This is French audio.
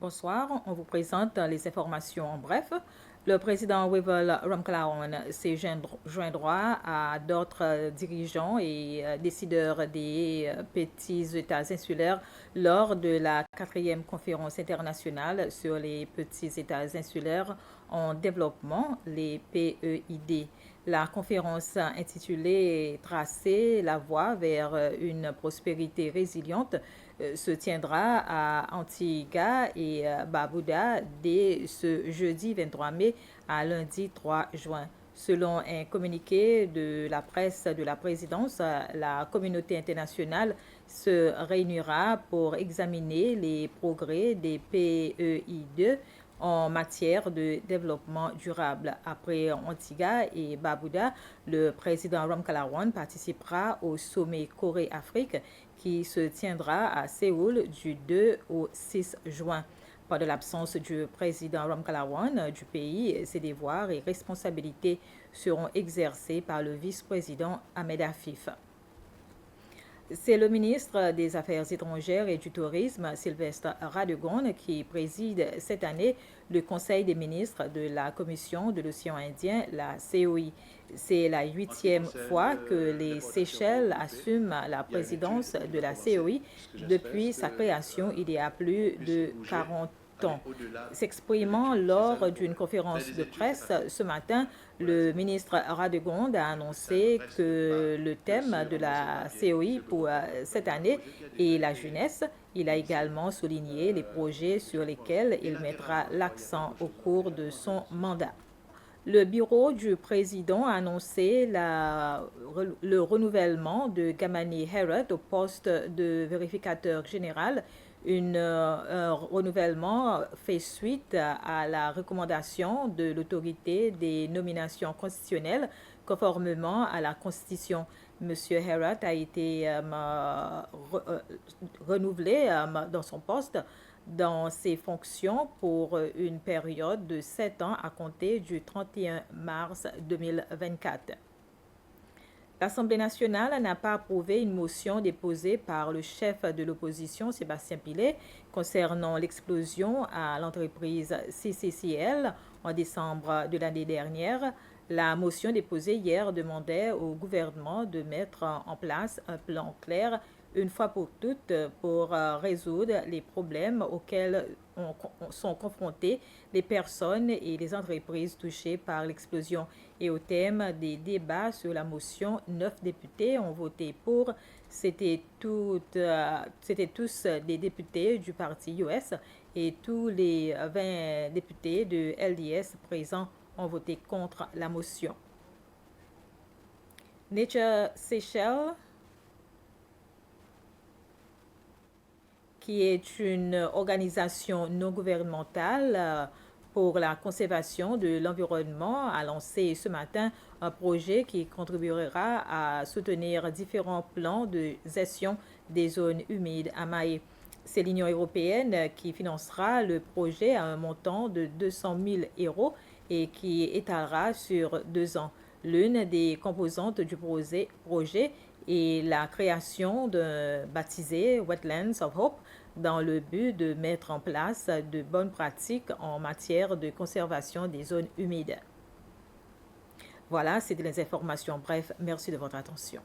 Bonsoir, on vous présente les informations en bref. Le président Wavel Ramkalawan s'est joindra à d'autres dirigeants et décideurs des petits États insulaires lors de la 4e conférence internationale sur les petits États insulaires en développement, les PEID. La conférence intitulée Tracer la voie vers une prospérité résiliente se tiendra à Antigua et Barbuda dès ce jeudi 23 mai à lundi 3 juin. Selon un communiqué de la presse de la présidence, la communauté internationale se réunira pour examiner les progrès des PEI2 en matière de développement durable. Après Antigua et Barbuda, le président Ramkalawan participera au sommet Corée-Afrique qui se tiendra à Séoul du 2 au 6 juin. Pendant l'absence du président Ramkalawan du pays, ses devoirs et responsabilités seront exercés par le vice-président Ahmed Afif. C'est le ministre des Affaires étrangères et du Tourisme, Sylvestre Radegonde, qui préside cette année le Conseil des ministres de la Commission de l'océan Indien, la COI. C'est la 8e fois que les Seychelles assument la présidence de la COI depuis sa création il y a plus de 40 ans. S'exprimant lors d'une conférence de presse ce matin, le ministre Radegonde a annoncé que le thème de la COI pour cette année est la jeunesse. Il a également souligné les projets sur lesquels il mettra l'accent au cours de son mandat. Le bureau du président a annoncé le renouvellement de Gamani Heret au poste de vérificateur général. Un renouvellement fait suite à la recommandation de l'autorité des nominations constitutionnelles conformément à la Constitution. Monsieur Heret a été renouvelé dans son poste dans ses fonctions pour une période de 7 ans à compter du 31 mars 2024. L'Assemblée nationale n'a pas approuvé une motion déposée par le chef de l'opposition, Sébastien Pillet, concernant l'explosion à l'entreprise CCCL en décembre de l'année dernière. La motion déposée hier demandait au gouvernement de mettre en place un plan clair une fois pour toutes pour résoudre les problèmes auxquels sont confrontées les personnes et les entreprises touchées par l'explosion. Et au thème des débats sur la motion, 9 députés ont voté pour. C'était tous des députés du parti US et tous les 20 députés de LDS présents ont voté contre la motion. Nature Seychelles, qui est une organisation non gouvernementale pour la conservation de l'environnement, a lancé ce matin un projet qui contribuera à soutenir différents plans de gestion des zones humides à Mahé. C'est l'Union européenne qui financera le projet à un montant de 200 000 € et qui étalera sur 2 ans. L'une des composantes du projet est la création d'un baptisé Wetlands of Hope dans le but de mettre en place de bonnes pratiques en matière de conservation des zones humides. Voilà, c'est des informations. Bref, merci de votre attention.